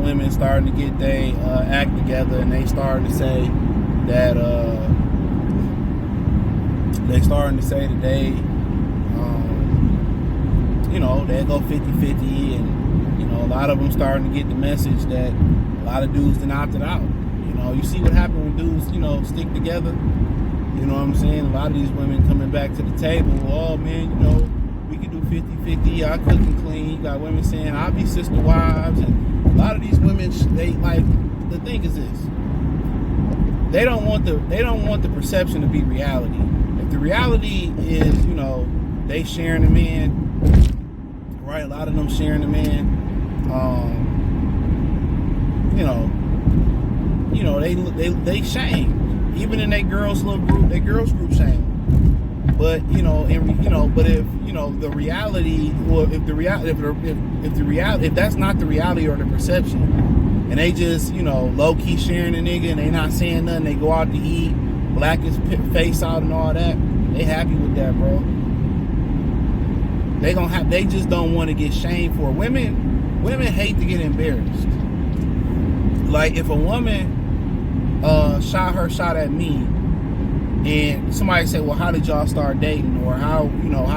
women starting to get their act together, and they starting to say that they go 50-50, and a lot of them starting to get the message that a lot of dudes done opted out. You see what happened when dudes stick together. You know what I'm saying? A lot of these women coming back to the table. Oh man, we can do 50-50. I cook and clean. You got women saying I'll be sister wives, and a lot of these women, they like, the thing is this: they don't want the perception to be reality. If the reality is they sharing the man, right? A lot of them sharing the man. They shame. Even in their girls group shame. But the reality, or if that's not the reality or the perception, and they just low key sharing a nigga and they not saying nothing, they go out to eat, black his face out and all that, they happy with that, bro. They just don't want to get shamed for it. Women hate to get embarrassed. Like if a woman shot at me, and somebody say, well, how did y'all start dating, or how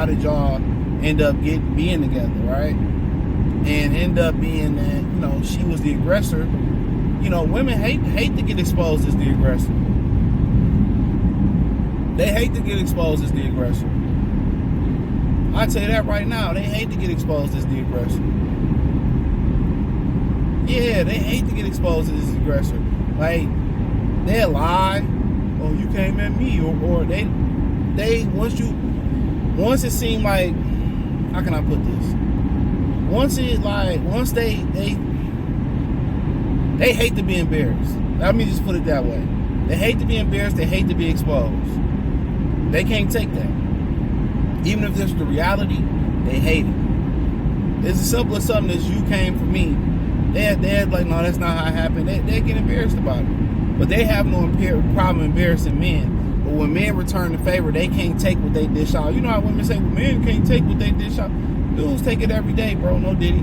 did y'all end up being together, right? And end up being that she was the aggressor. Women hate to get exposed as the aggressor. They hate to get exposed as the aggressor. I tell you that right now, they hate to get exposed as the aggressor. Yeah, they hate to get exposed as the aggressor. Like, they'll lie, oh, you came at me, or they once it seemed like, how can I put this? Once they hate to be embarrassed. Let me just put it that way. They hate to be embarrassed, they hate to be exposed. They can't take that. Even if this is the reality, they hate it. It's as simple as something as you came for me. They're like, no, that's not how it happened. They get embarrassed about it. But they have no problem embarrassing men. But when men return the favor, they can't take what they dish out. You know how women say, well, men can't take what they dish out. Dudes take it every day, bro. No diddy.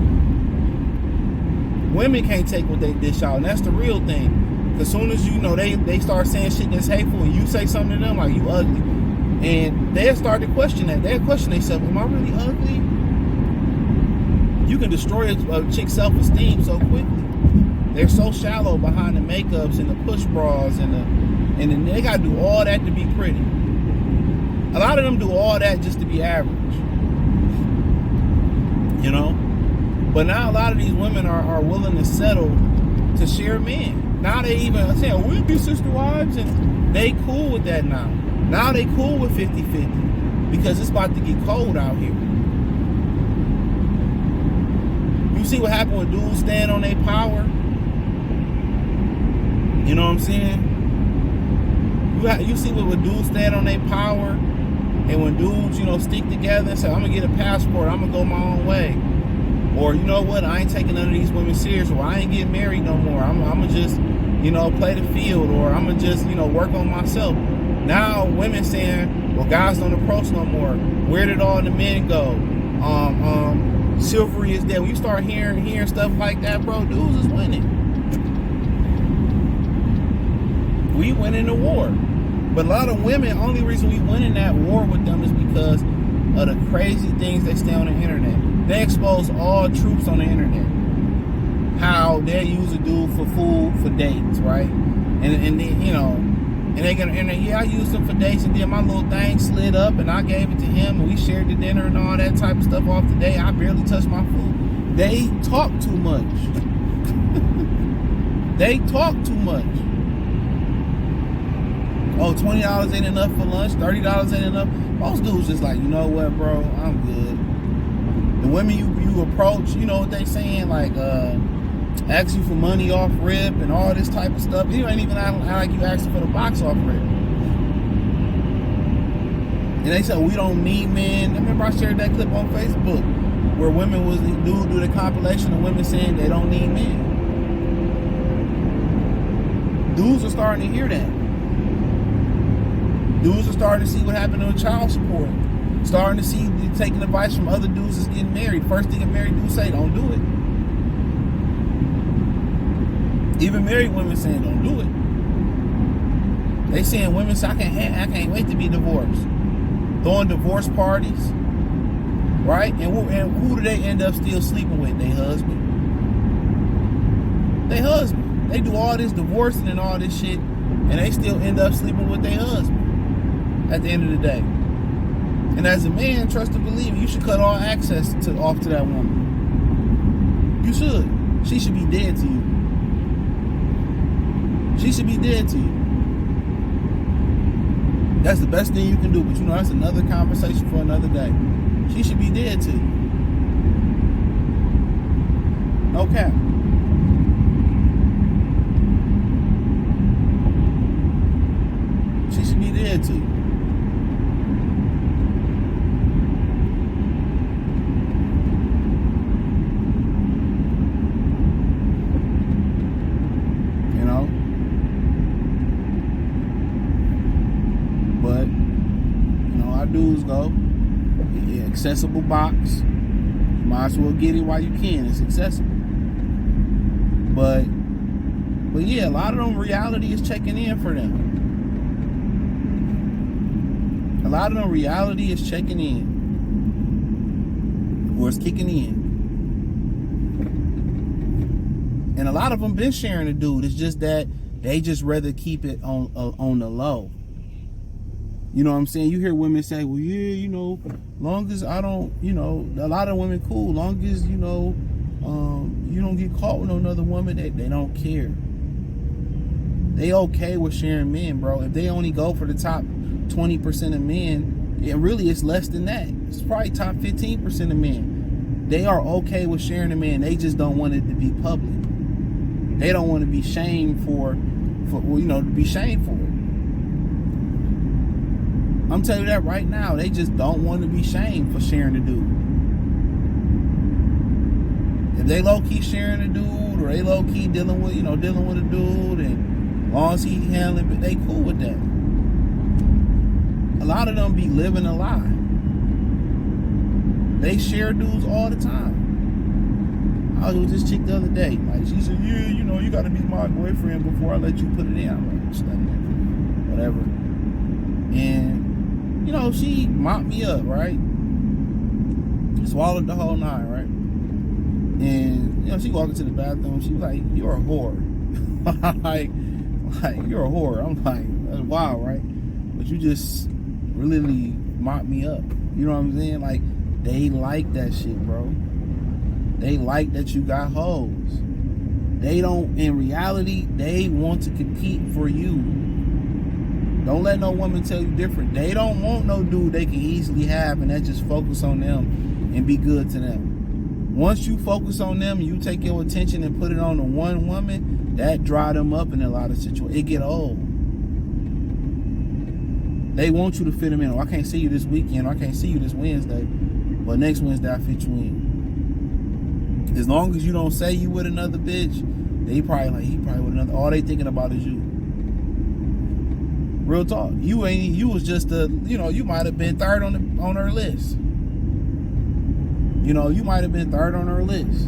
Women can't take what they dish out. And that's the real thing. As soon as they start saying shit that's hateful, and you say something to them like, you ugly. And they'll start to question that. They'll question themselves, am I really ugly? You can destroy a chick's self-esteem so quickly. They're so shallow behind the makeups and the push bras and they gotta do all that to be pretty. A lot of them do all that just to be average. But now a lot of these women are willing to settle to share men. Now they even say, oh, we'll be sister wives, and they cool with that now. Now they cool with 50-50 because it's about to get cold out here. You see what happened when dudes stand on their power? You know what I'm saying? You see when dudes stand on their power, and when dudes, stick together and say, I'm going to get a passport, I'm going to go my own way. Or, you know what, I ain't taking none of these women serious, or I ain't getting married no more. I'm going to just, play the field, or I'm going to just, work on myself. Now women saying, well, guys don't approach no more. Where did all the men go? Chivalry is dead. When you start hearing stuff like that, bro, dudes is winning. We winning the war. But a lot of women, only reason we winning that war with them is because of the crazy things they say on the internet. They expose all truths on the internet. How they use a dude for food, for dates, right? And I used him for dates, and then my little thing slid up and I gave it to him, and we shared the dinner and all that type of stuff off the day. I barely touched my food. They talk too much. They talk too much. Oh, $20 ain't enough for lunch, $30 ain't enough. Most dudes just like, you know what, bro, I'm good. The women you approach, you know what they saying, like, ask you for money off rip and all this type of stuff. You ain't even like you asking for the box off rip. And they said, we don't need men. I remember I shared that clip on Facebook where women was, dude do the compilation of women saying they don't need men. Dudes are starting to hear that. Dudes are starting to see what happened to child support. Starting to see, taking advice from other dudes that's getting married. First thing a married dude say, don't do it. Even married women saying don't do it. They saying women say I can't wait to be divorced. Throwing divorce parties, right? And who do they end up still sleeping with? Their husband. Their husband. They do all this divorcing and all this shit, and they still end up sleeping with their husband at the end of the day. And as a man, trust and believe me, you should cut all access off to that woman. You should. She should be dead to you. She should be dead to you. That's the best thing you can do. But you know, that's another conversation for another day. She should be dead to you. No cap. She should be dead to you. You know? But, you know, our dudes go, yeah, accessible box. You might as well get it while you can. It's accessible. But yeah, a lot of them reality is checking in for them. A lot of them reality is checking in. Or it's kicking in. And a lot of them been sharing a dude. It's just that they just rather keep it on the low. You know what I'm saying? You hear women say, well, yeah, you know, long as I don't, you know, a lot of women cool. Long as, you know, you don't get caught with another woman, they don't care. They okay with sharing men, bro. If they only go for the top 20% of men, and really it's less than that. It's probably top 15% of men. They are okay with sharing a man. They just don't want it to be public. They don't want to be shamed for you know, to be shamed for it. I'm telling you that right now. They just don't want to be shamed for sharing a dude. If they low-key sharing a dude, or they low-key dealing with a dude, and as long as he handling it, they cool with that. A lot of them be living a lie. They share dudes all the time. I was with this chick the other day. Like, she said, yeah, you know, you gotta be my boyfriend before I let you put it in. I'm like, whatever. And you know, she mopped me up, right? Swallowed the whole 9, right? And, you know, she walked into the bathroom. She was like, you're a whore. like, you're a whore. I'm like, that's wild, right? But you just really mopped me up. You know what I'm saying? Like, they like that shit, bro. They like that you got hoes. They don't, in reality, they want to compete for you. Don't let no woman tell you different. They don't want no dude they can easily have and that just focus on them and be good to them. Once you focus on them and you take your attention and put it on the one woman, that dry them up in a lot of situations. It get old. They want you to fit them in. Oh, I can't see you this weekend. Or I can't see you this Wednesday. But next Wednesday I fit you in. As long as you don't say you with another bitch, they probably like, he probably with another. All they thinking about is you. Real talk. You was just you might have been third on her list. You know, you might have been third on her list.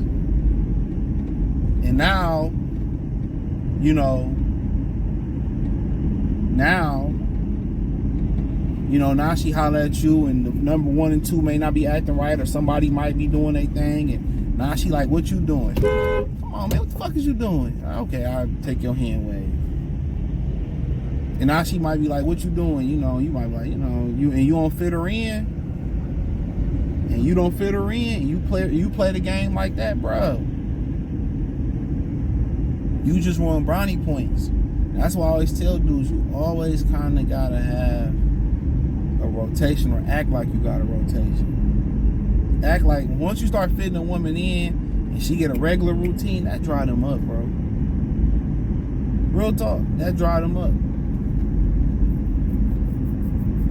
And now, you know, now she holler at you and the number 1 and 2 may not be acting right, or somebody might be doing their thing, and now she like, what you doing? Come on, man, what the fuck is you doing? Okay, I'll take your hand wave. And now she might be like, what you doing? You know, you might be like, you don't fit her in. And you don't fit her in. You play the game like that, bro. You just want brownie points. That's why I always tell dudes, you always kind of got to have a rotation, or act like you got a rotation. Act like once you start fitting a woman in and she get a regular routine, that dry them up, bro. Real talk, that dry them up.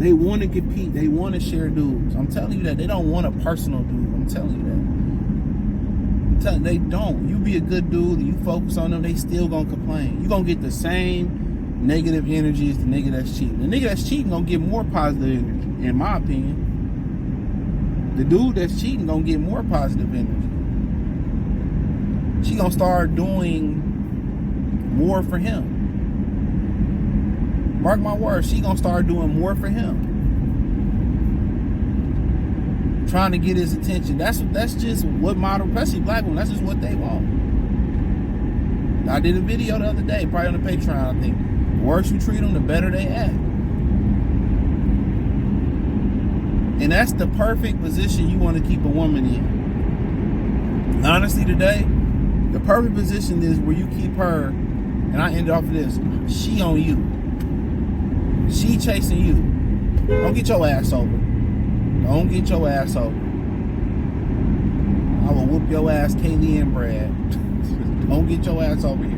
They want to compete. They want to share dudes. I'm telling you that. They don't want a personal dude. I'm telling you that. They don't. You be a good dude and you focus on them, they still gonna complain. You gonna get the same negative energy as the nigga that's cheating. The nigga that's cheating gonna get more positive energy, in my opinion. The dude that's cheating gonna get more positive energy. She gonna start doing more for him. Mark my words, she gonna start doing more for him. Trying to get his attention. That's just what model, especially black women, that's just what they want. I did a video the other day, probably on the Patreon, I think. The worse you treat them, the better they act. And that's the perfect position you want to keep a woman in. Honestly, today, the perfect position is where you keep her, and I end off of this, she on you. She chasing you. Don't get your ass over. Don't get your ass over. I will whoop your ass, Kaylee and Brad. Don't get your ass over here.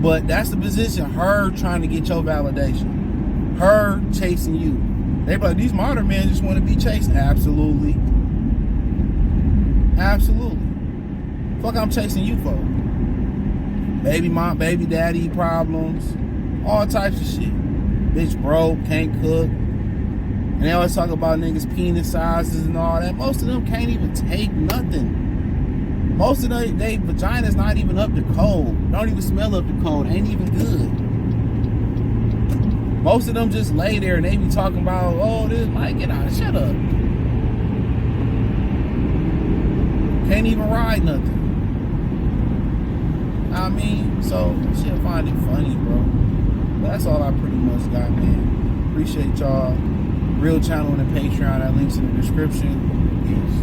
But that's the position. Her trying to get your validation. Her chasing you. They be like, these modern men just want to be chased. Absolutely. Absolutely. Fuck I'm chasing you for? Baby mom, baby daddy problems. All types of shit. Bitch broke, can't cook. And they always talk about niggas' penis sizes and all that. Most of them can't even take nothing. Most of they vagina's not even up to code. Don't even smell up to code. Ain't even good. Most of them just lay there and they be talking about, oh, this might get out. Shut up. Can't even ride nothing. I mean, so she'll find it funny, bro. But that's all I pretty much got, man. Appreciate y'all. Real channel and the Patreon. That link's in the description. Peace.